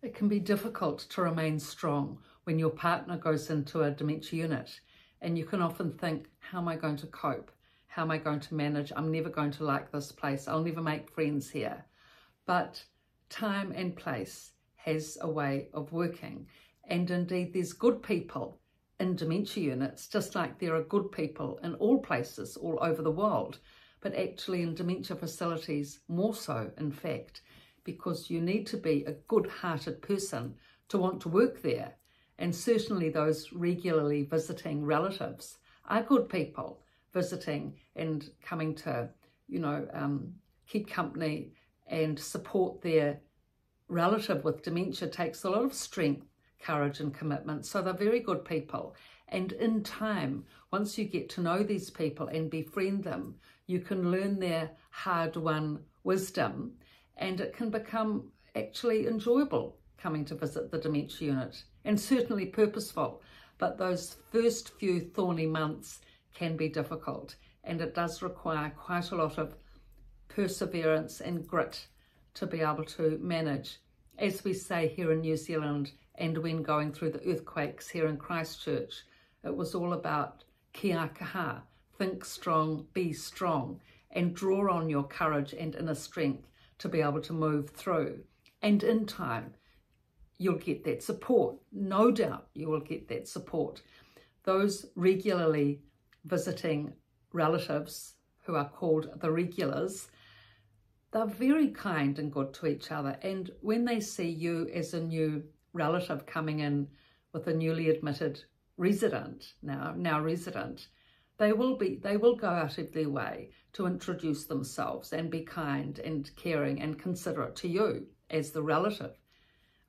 It can be difficult to remain strong when your partner goes into a dementia unit, and you can often think, how am I going to cope? How am I going to manage? I'm never going to like this place. I'll never make friends here. But time and place has a way of working. And indeed, there's good people in dementia units, just like there are good people in all places all over the world. But actually in dementia facilities, more so, in fact, because you need to be a good-hearted person to want to work there. And certainly those regularly visiting relatives are good people visiting and coming to, keep company and support their relative with dementia. Takes a lot of strength, courage and commitment. So they're very good people. And in time, once you get to know these people and befriend them, you can learn their hard-won wisdom, and it can become actually enjoyable coming to visit the dementia unit, and certainly purposeful. But those first few thorny months can be difficult, and it does require quite a lot of perseverance and grit to be able to manage. As we say here in New Zealand, and when going through the earthquakes here in Christchurch, it was all about kia kaha, think strong, be strong, and draw on your courage and inner strength to be able to move through. And in time, you'll get that support. No doubt you will get that support. Those regularly visiting relatives, who are called the regulars, they're very kind and good to each other. And when they see you as a new relative coming in with a newly admitted resident, now resident, they will go out of their way to introduce themselves and be kind and caring and considerate to you as the relative,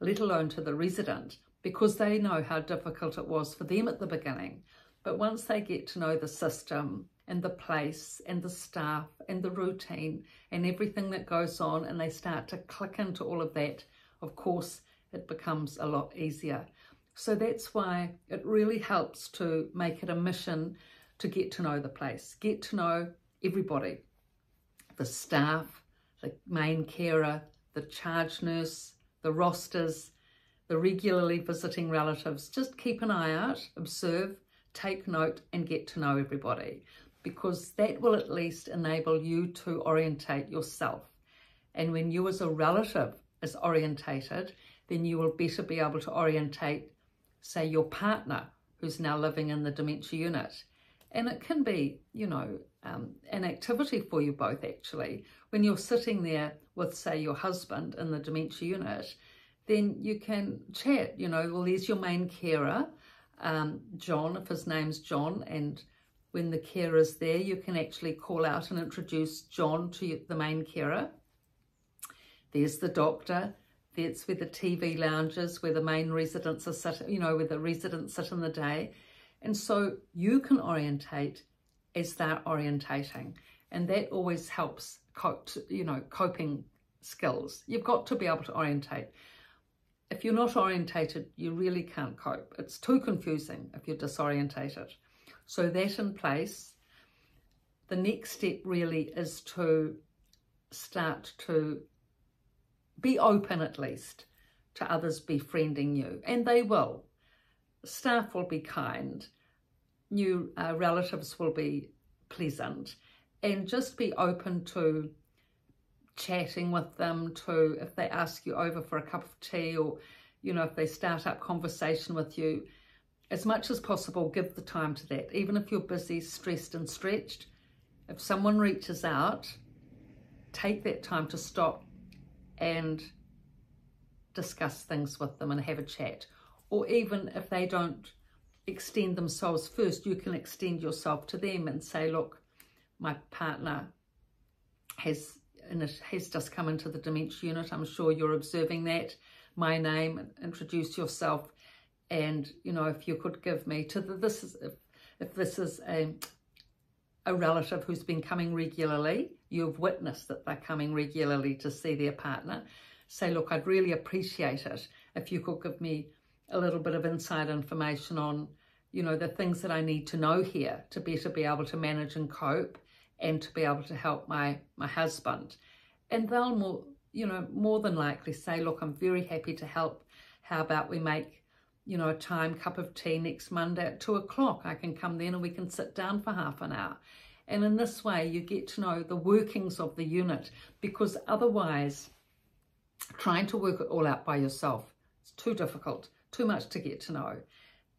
let alone to the resident, because they know how difficult it was for them at the beginning. But once they get to know the system and the place and the staff and the routine and everything that goes on, and they start to click into all of that, of course, it becomes a lot easier. So that's why it really helps to make it a mission to get to know the place, get to know everybody, the staff, the main carer, the charge nurse, the rosters, the regularly visiting relatives. Just keep an eye out, observe, take note, and get to know everybody, because that will at least enable you to orientate yourself. And when you as a relative is orientated, then you will better be able to orientate, say, your partner who's now living in the dementia unit. And it can be, an activity for you both, actually. When you're sitting there with, say, your husband in the dementia unit, then you can chat, well, there's your main carer, John, if his name's John, and when the carer's there, you can actually call out and introduce John to the main carer. There's the doctor. That's where the TV lounges, where the main residents are sitting, where the residents sit in the day. And so you can orientate as they're orientating. And that always helps coping skills. You've got to be able to orientate. If you're not orientated, you really can't cope. It's too confusing if you're disorientated. So that in place, the next step really is to start to be open, at least, to others befriending you. And they will. Staff will be kind. New relatives will be pleasant. And just be open to chatting with them, to if they ask you over for a cup of tea, or, if they start up conversation with you, as much as possible, give the time to that. Even if you're busy, stressed and stretched, if someone reaches out, take that time to stop and discuss things with them and have a chat. Or even if they don't extend themselves first, you can extend yourself to them and say, look, my partner has just come into the dementia unit. I'm sure you're observing that. My name, introduce yourself. And, if you could give me to if this is a relative who's been coming regularly, you've witnessed that they're coming regularly to see their partner, say, look, I'd really appreciate it if you could give me a little bit of inside information on, the things that I need to know here to better be able to manage and cope and to be able to help my husband. And they'll you know, more than likely say, look, I'm very happy to help. How about we make, you know, a time cup of tea next Monday at 2 o'clock. I can come then and we can sit down for half an hour. And in this way, you get to know the workings of the unit, because otherwise, trying to work it all out by yourself, it's too difficult, too much to get to know.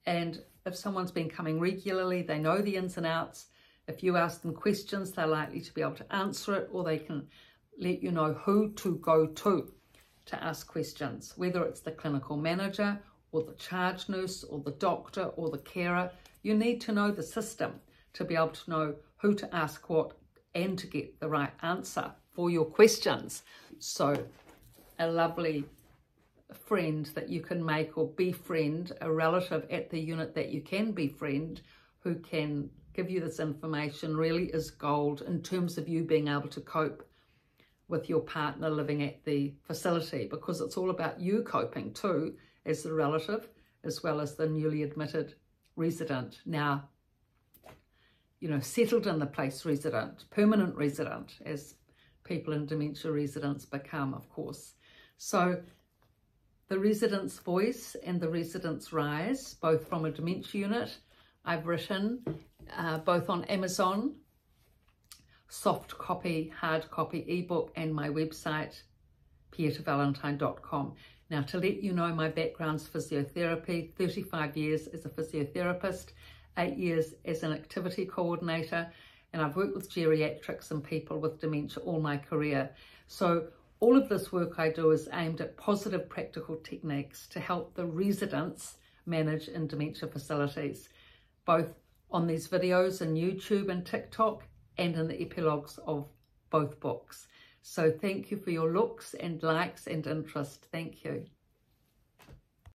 And if someone's been coming regularly, they know the ins and outs. If you ask them questions, they're likely to be able to answer it, or they can let you know who to go to ask questions, whether it's the clinical manager or the charge nurse or the doctor or the carer. You need to know the system to be able to know who to ask what and to get the right answer for your questions. So a lovely friend that you can make, or befriend a relative at the unit that you can befriend, who can give you this information, really is gold in terms of you being able to cope with your partner living at the facility, because it's all about you coping too as the relative as well as the newly admitted resident. Now, you know, settled in the place resident, permanent resident, as people in dementia residence become, of course. So the resident's voice and the resident's rise, both from a dementia unit, I've written both on Amazon, soft copy, hard copy, ebook, and my website, pietavalentine.com. Now, to let you know, my background's physiotherapy, 35 years as a physiotherapist, 8 years as an activity coordinator, and I've worked with geriatrics and people with dementia all my career. So all of this work I do is aimed at positive practical techniques to help the residents manage in dementia facilities, both on these videos on YouTube and TikTok and in the epilogues of both books. So thank you for your looks and likes and interest. Thank you.